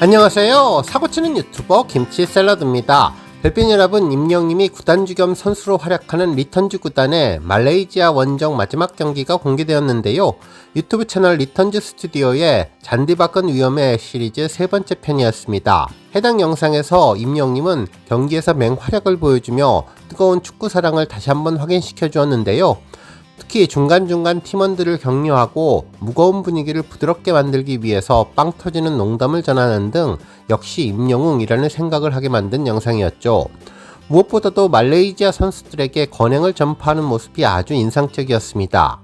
안녕하세요. 사고치는 유튜버 김치샐러드입니다. 별빛 여러분, 임영님이 구단주 겸 선수로 활약하는 리턴즈 구단의 말레이시아 원정 마지막 경기가 공개되었는데요. 유튜브 채널 리턴즈 스튜디오의 잔디박은 위험해 시리즈 세 번째 편이었습니다. 해당 영상에서 임영님은 경기에서 맹활약을 보여주며 뜨거운 축구 사랑을 다시 한번 확인시켜 주었는데요. 특히 중간중간 팀원들을 격려하고 무거운 분위기를 부드럽게 만들기 위해서 빵 터지는 농담을 전하는 등 역시 임영웅이라는 생각을 하게 만든 영상이었죠. 무엇보다도 말레이시아 선수들에게 권행을 전파하는 모습이 아주 인상적이었습니다.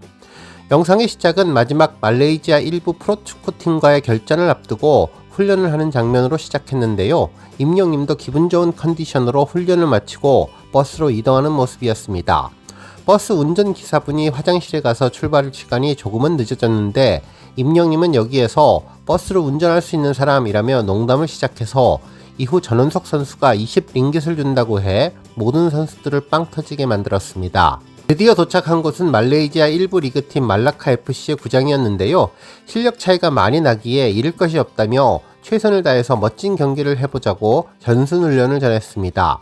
영상의 시작은 마지막 말레이시아 일부 프로축구팀과의 결전을 앞두고 훈련을 하는 장면으로 시작했는데요. 임영님도 기분 좋은 컨디션으로 훈련을 마치고 버스로 이동하는 모습이었습니다. 버스 운전기사분이 화장실에 가서 출발 시간이 조금은 늦어졌는데 임영님은 여기에서 버스를 운전할 수 있는 사람이라며 농담을 시작해서 이후 전원석 선수가 20링깃을 준다고 해 모든 선수들을 빵 터지게 만들었습니다. 드디어 도착한 곳은 말레이시아 1부 리그팀 말라카 FC의 구장이었는데요. 실력 차이가 많이 나기에 잃을 것이 없다며 최선을 다해서 멋진 경기를 해보자고 전순훈련을 전했습니다.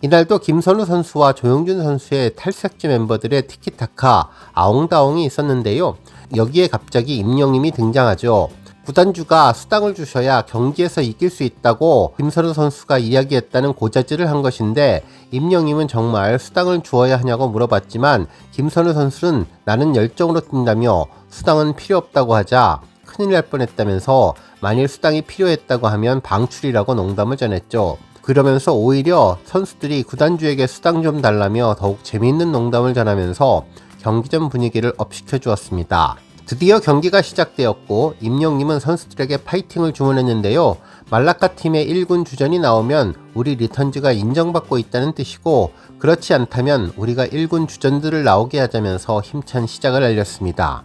이날도 김선우 선수와 조용준 선수의 탈색지 멤버들의 티키타카 아웅다웅이 있었는데요. 여기에 갑자기 임영님이 등장하죠. 구단주가 수당을 주셔야 경기에서 이길 수 있다고 김선우 선수가 이야기했다는 고자질을 한 것인데 임영님은 정말 수당을 주어야 하냐고 물어봤지만 김선우 선수는 나는 열정으로 뛴다며 수당은 필요 없다고 하자 큰일 날 뻔했다면서 만일 수당이 필요했다고 하면 방출이라고 농담을 전했죠. 그러면서 오히려 선수들이 구단주에게 수당 좀 달라며 더욱 재미있는 농담을 전하면서 경기 전 분위기를 업시켜 주었습니다. 드디어 경기가 시작되었고 임영님은 선수들에게 파이팅을 주문했는데요. 말라카 팀의 1군 주전이 나오면 우리 리턴즈가 인정받고 있다는 뜻이고 그렇지 않다면 우리가 1군 주전들을 나오게 하자면서 힘찬 시작을 알렸습니다.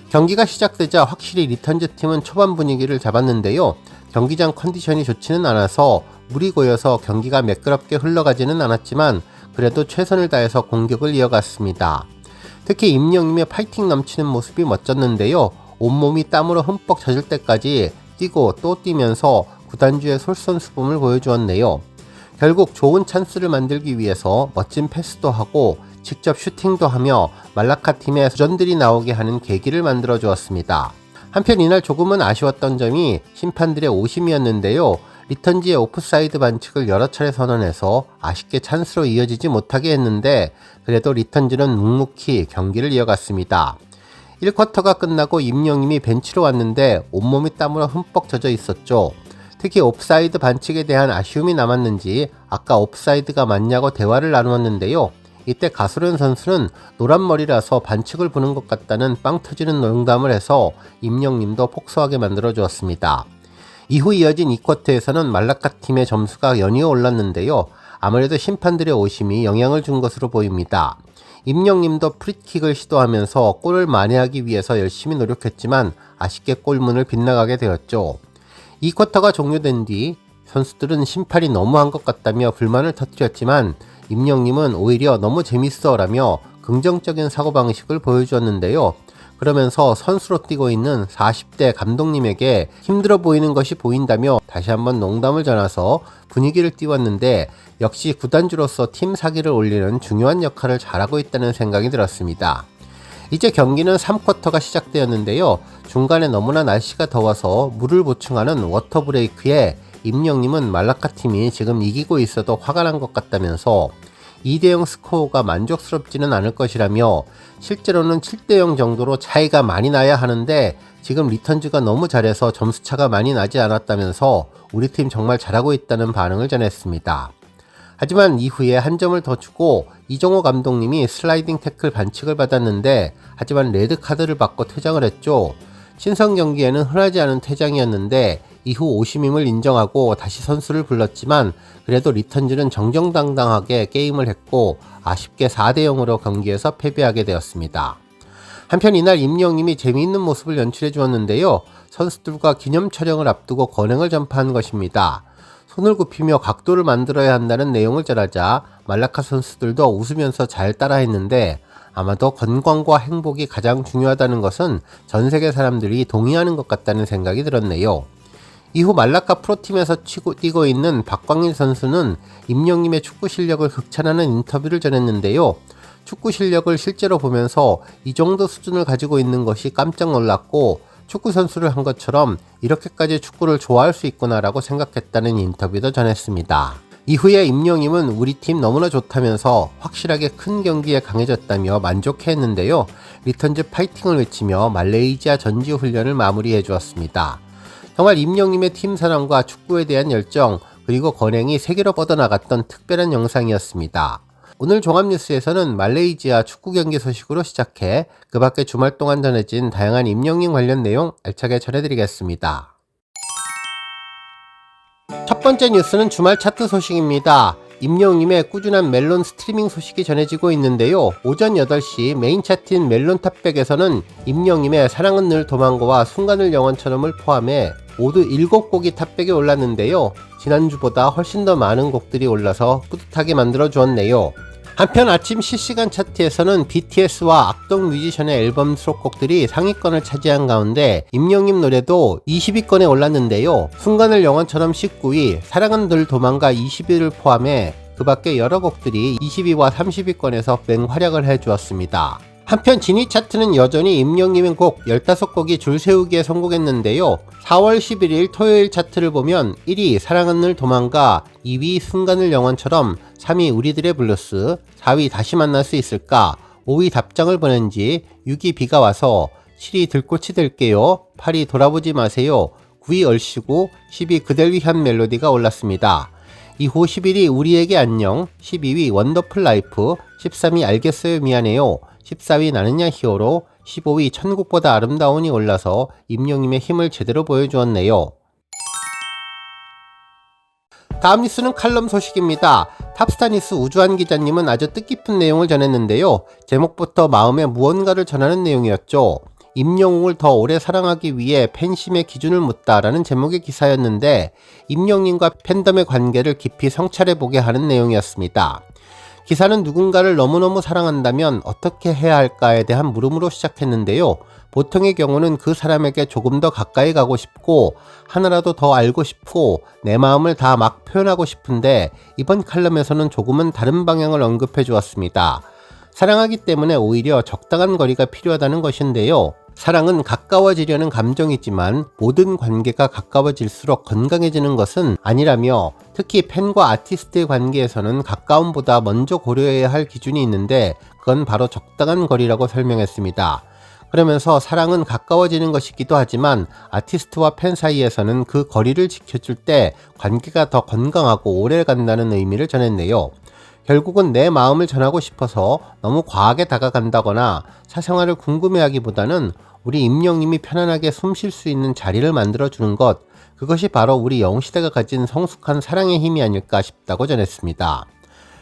경기가 시작되자 확실히 리턴즈 팀은 초반 분위기를 잡았는데요. 경기장 컨디션이 좋지는 않아서 물이 고여서 경기가 매끄럽게 흘러가지는 않았지만 그래도 최선을 다해서 공격을 이어갔습니다. 특히 임영님의 파이팅 넘치는 모습이 멋졌는데요. 온몸이 땀으로 흠뻑 젖을 때까지 뛰고 또 뛰면서 구단주의 솔선수범을 보여주었네요. 결국 좋은 찬스를 만들기 위해서 멋진 패스도 하고 직접 슈팅도 하며 말라카 팀의 주전들이 나오게 하는 계기를 만들어 주었습니다. 한편 이날 조금은 아쉬웠던 점이 심판들의 오심이었는데요. 리턴즈의 오프사이드 반칙을 여러 차례 선언해서 아쉽게 찬스로 이어지지 못하게 했는데 그래도 리턴즈는 묵묵히 경기를 이어갔습니다. 1쿼터가 끝나고 임영님이 벤치로 왔는데 온몸이 땀으로 흠뻑 젖어 있었죠. 특히 옵사이드 반칙에 대한 아쉬움이 남았는지 아까 옵사이드가 맞냐고 대화를 나누었는데요. 이때 가소련 선수는 노란 머리라서 반칙을 부는 것 같다는 빵 터지는 농담을 해서 임영님도 폭소하게 만들어 주었습니다. 이후 이어진 2쿼터에서는 말라카 팀의 점수가 연이어 올랐는데요. 아무래도 심판들의 오심이 영향을 준 것으로 보입니다. 임영님도 프리킥을 시도하면서 골을 만회하기 위해서 열심히 노력했지만 아쉽게 골문을 빗나가게 되었죠. 2쿼터가 종료된 뒤 선수들은 심판이 너무한 것 같다며 불만을 터뜨렸지만 임영님은 오히려 너무 재밌어라며 긍정적인 사고방식을 보여주었는데요. 그러면서 선수로 뛰고 있는 40대 감독님에게 힘들어 보이는 것이 보인다며 다시 한번 농담을 전해서 분위기를 띄웠는데 역시 구단주로서 팀 사기를 올리는 중요한 역할을 잘하고 있다는 생각이 들었습니다. 이제 경기는 3쿼터가 시작되었는데요. 중간에 너무나 날씨가 더워서 물을 보충하는 워터 브레이크에 임영님은 말라카 팀이 지금 이기고 있어도 화가 난 것 같다면서 2대0 스코어가 만족스럽지는 않을 것이라며 실제로는 7대0 정도로 차이가 많이 나야 하는데 지금 리턴즈가 너무 잘해서 점수차가 많이 나지 않았다면서 우리 팀 정말 잘하고 있다는 반응을 전했습니다. 하지만 이후에 한 점을 더 주고 이정호 감독님이 슬라이딩 태클 반칙을 받았는데 하지만 레드카드를 받고 퇴장을 했죠. 친선 경기에는 흔하지 않은 퇴장이었는데 이후 오심임을 인정하고 다시 선수를 불렀지만 그래도 리턴즈는 정정당당하게 게임을 했고 아쉽게 4대0으로 경기에서 패배하게 되었습니다. 한편 이날 임영님이 재미있는 모습을 연출해 주었는데요. 선수들과 기념 촬영을 앞두고 권행을 전파한 것입니다. 손을 굽히며 각도를 만들어야 한다는 내용을 전하자 말라카 선수들도 웃으면서 잘 따라했는데 아마도 건강과 행복이 가장 중요하다는 것은 전 세계 사람들이 동의하는 것 같다는 생각이 들었네요. 이후 말라카 프로팀에서 뛰고 있는 박광일 선수는 임영님의 축구 실력을 극찬하는 인터뷰를 전했는데요. 축구 실력을 실제로 보면서 이 정도 수준을 가지고 있는 것이 깜짝 놀랐고 축구 선수를 한 것처럼 이렇게까지 축구를 좋아할 수 있구나라고 생각했다는 인터뷰도 전했습니다. 이후에 임영임은 우리 팀 너무나 좋다면서 확실하게 큰 경기에 강해졌다며 만족해했는데요. 리턴즈 파이팅을 외치며 말레이시아 전지 훈련을 마무리해 주었습니다. 정말 임영임의 팀 사랑과 축구에 대한 열정 그리고 건행이 세계로 뻗어나갔던 특별한 영상이었습니다. 오늘 종합뉴스에서는 말레이시아 축구 경기 소식으로 시작해 그 밖에 주말 동안 전해진 다양한 임영임 관련 내용 알차게 전해드리겠습니다. 첫 번째 뉴스는 주말 차트 소식입니다. 임영임의 꾸준한 멜론 스트리밍 소식이 전해지고 있는데요. 오전 8시 메인 차트인 멜론 탑백에서는 임영임의 사랑은 늘 도망가와 순간을 영원처럼을 포함해 모두 7곡이 탑백에 올랐는데요. 지난주보다 훨씬 더 많은 곡들이 올라서 뿌듯하게 만들어 주었네요. 한편 아침 실시간 차트에서는 BTS와 악동 뮤지션의 앨범 수록곡들이 상위권을 차지한 가운데 임영임 노래도 20위권에 올랐는데요. 순간을 영원처럼 19위, 사랑은 늘 도망가 20위를 포함해 그 밖에 여러 곡들이 20위와 30위권에서 맹활약을 해주었습니다. 한편 진위 차트는 여전히 임영임의 곡 15곡이 줄 세우기에 성공했는데요. 4월 11일 토요일 차트를 보면 1위 사랑은 늘 도망가, 2위 순간을 영원처럼, 3위 우리들의 블루스, 4위 다시 만날 수 있을까, 5위 답장을 보낸지, 6위 비가 와서, 7위 들꽃이 될게요, 8위 돌아보지 마세요, 9위 얼씨구, 10위 그댈 위한 멜로디가 올랐습니다. 이후 11위 우리에게 안녕, 12위 원더풀 라이프, 13위 알겠어요 미안해요, 14위 나는야 히어로, 15위 천국보다 아름다운이 올라서 임영임의 힘을 제대로 보여주었네요. 다음 뉴스는 칼럼 소식입니다. 탑스타뉴스 우주한 기자님은 아주 뜻깊은 내용을 전했는데요. 제목부터 마음에 무언가를 전하는 내용이었죠. 임영웅을 더 오래 사랑하기 위해 팬심의 기준을 묻다라는 제목의 기사였는데 임영웅과 팬덤의 관계를 깊이 성찰해보게 하는 내용이었습니다. 기사는 누군가를 너무너무 사랑한다면 어떻게 해야 할까에 대한 물음으로 시작했는데요. 보통의 경우는 그 사람에게 조금 더 가까이 가고 싶고 하나라도 더 알고 싶고 내 마음을 다 막 표현하고 싶은데 이번 칼럼에서는 조금은 다른 방향을 언급해 주었습니다. 사랑하기 때문에 오히려 적당한 거리가 필요하다는 것인데요. 사랑은 가까워지려는 감정이지만 모든 관계가 가까워질수록 건강해지는 것은 아니라며 특히 팬과 아티스트의 관계에서는 가까움보다 먼저 고려해야 할 기준이 있는데 그건 바로 적당한 거리라고 설명했습니다. 그러면서 사랑은 가까워지는 것이기도 하지만 아티스트와 팬 사이에서는 그 거리를 지켜줄 때 관계가 더 건강하고 오래 간다는 의미를 전했네요. 결국은 내 마음을 전하고 싶어서 너무 과하게 다가간다거나 사생활을 궁금해하기보다는 우리 임영님이 편안하게 숨 쉴 수 있는 자리를 만들어주는 것, 그것이 바로 우리 영웅시대가 가진 성숙한 사랑의 힘이 아닐까 싶다고 전했습니다.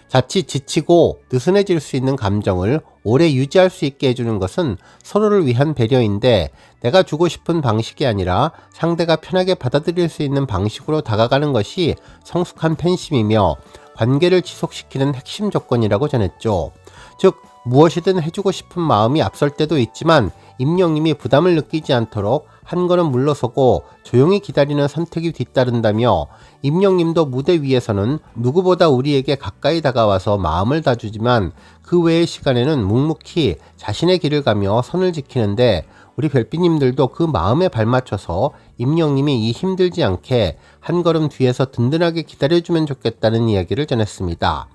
자칫 지치고 느슨해질 수 있는 감정을 오래 유지할 수 있게 해주는 것은 서로를 위한 배려인데 내가 주고 싶은 방식이 아니라 상대가 편하게 받아들일 수 있는 방식으로 다가가는 것이 성숙한 팬심이며 관계를 지속시키는 핵심 조건이라고 전했죠. 즉 무엇이든 해주고 싶은 마음이 앞설 때도 있지만 임영님이 부담을 느끼지 않도록 한 걸음 물러서고 조용히 기다리는 선택이 뒤따른다며 임영님도 무대 위에서는 누구보다 우리에게 가까이 다가와서 마음을 다주지만 그 외의 시간에는 묵묵히 자신의 길을 가며 선을 지키는데 우리 별빛님들도 그 마음에 발맞춰서 임영님이 이 힘들지 않게 한 걸음 뒤에서 든든하게 기다려주면 좋겠다는 이야기를 전했습니다.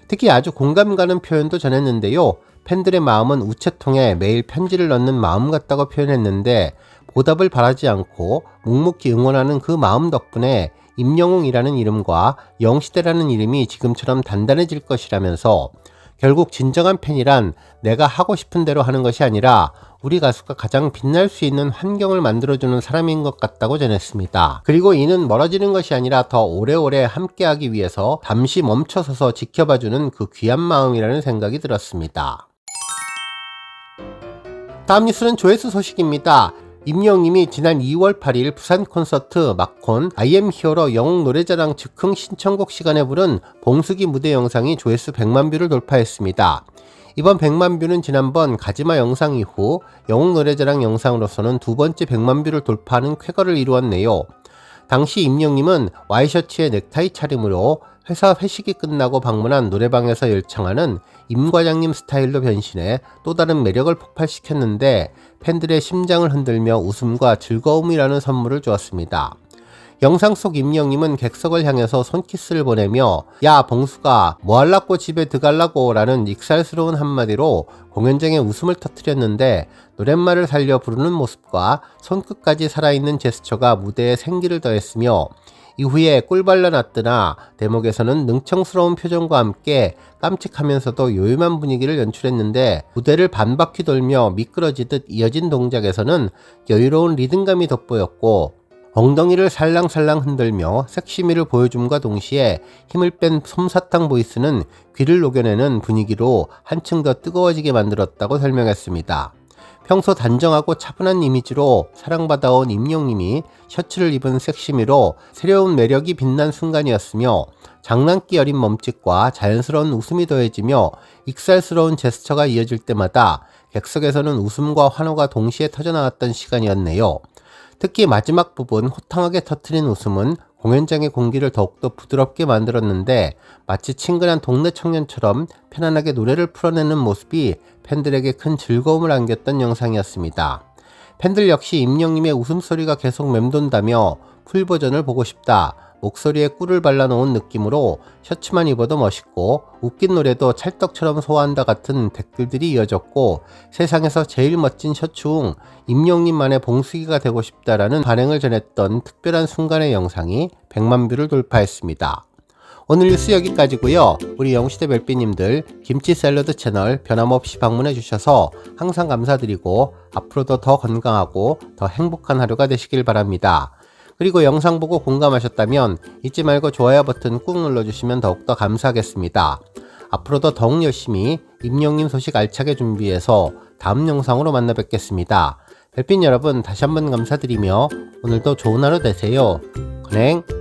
특히 아주 공감 가는 표현도 전했는데요. 팬들의 마음은 우체통에 매일 편지를 넣는 마음 같다고 표현했는데 보답을 바라지 않고 묵묵히 응원하는 그 마음 덕분에 임영웅이라는 이름과 영시대라는 이름이 지금처럼 단단해질 것이라면서 결국 진정한 팬이란 내가 하고 싶은 대로 하는 것이 아니라 우리 가수가 가장 빛날 수 있는 환경을 만들어주는 사람인 것 같다고 전했습니다. 그리고 이는 멀어지는 것이 아니라 더 오래오래 함께하기 위해서 잠시 멈춰서서 지켜봐주는 그 귀한 마음이라는 생각이 들었습니다. 다음 뉴스는 조회수 소식입니다. 임영님이 지난 2월 8일 부산 콘서트 막콘 I am 히어로 영웅 노래자랑 즉흥 신청곡 시간에 부른 봉숙이 무대 영상이 조회수 100만 뷰를 돌파했습니다. 이번 100만 뷰는 지난번 가지마 영상 이후 영웅 노래자랑 영상으로서는 두 번째 100만 뷰를 돌파하는 쾌거를 이루었네요. 당시 임영님은 와이셔츠에 넥타이 차림으로 회사 회식이 끝나고 방문한 노래방에서 열창하는 임 과장님 스타일로 변신해 또 다른 매력을 폭발시켰는데 팬들의 심장을 흔들며 웃음과 즐거움이라는 선물을 주었습니다. 영상 속 임영님은 객석을 향해서 손키스를 보내며 야 봉수가 뭐할라고 집에 들어갈라고 라는 익살스러운 한마디로 공연장에 웃음을 터뜨렸는데 노랫말을 살려 부르는 모습과 손끝까지 살아있는 제스처가 무대에 생기를 더했으며 이후에 꿀발라 났드나 대목에서는 능청스러운 표정과 함께 깜찍하면서도 요염한 분위기를 연출했는데 무대를 반바퀴 돌며 미끄러지듯 이어진 동작에서는 여유로운 리듬감이 돋보였고 엉덩이를 살랑살랑 흔들며 섹시미를 보여줌과 동시에 힘을 뺀 솜사탕 보이스는 귀를 녹여내는 분위기로 한층 더 뜨거워지게 만들었다고 설명했습니다. 평소 단정하고 차분한 이미지로 사랑받아온 임영님이 셔츠를 입은 섹시미로 새로운 매력이 빛난 순간이었으며 장난기 어린 몸짓과 자연스러운 웃음이 더해지며 익살스러운 제스처가 이어질 때마다 객석에서는 웃음과 환호가 동시에 터져나왔던 시간이었네요. 특히 마지막 부분 호탕하게 터트린 웃음은 공연장의 공기를 더욱더 부드럽게 만들었는데 마치 친근한 동네 청년처럼 편안하게 노래를 풀어내는 모습이 팬들에게 큰 즐거움을 안겼던 영상이었습니다. 팬들 역시 임영님의 웃음소리가 계속 맴돈다며 풀버전을 보고 싶다, 목소리에 꿀을 발라놓은 느낌으로 셔츠만 입어도 멋있고 웃긴 노래도 찰떡처럼 소화한다 같은 댓글들이 이어졌고 세상에서 제일 멋진 셔츠웅 임영님만의 봉수기가 되고 싶다라는 반응을 전했던 특별한 순간의 영상이 100만 뷰를 돌파했습니다. 오늘 뉴스 여기까지고요. 우리 영시대 별빛님들 김치 샐러드 채널 변함없이 방문해 주셔서 항상 감사드리고 앞으로도 더 건강하고 더 행복한 하루가 되시길 바랍니다. 그리고 영상 보고 공감하셨다면 잊지 말고 좋아요 버튼 꾹 눌러주시면 더욱더 감사하겠습니다. 앞으로도 더욱 열심히 임영님 소식 알차게 준비해서 다음 영상으로 만나 뵙겠습니다. 별빛 여러분 다시 한번 감사드리며 오늘도 좋은 하루 되세요. 건행!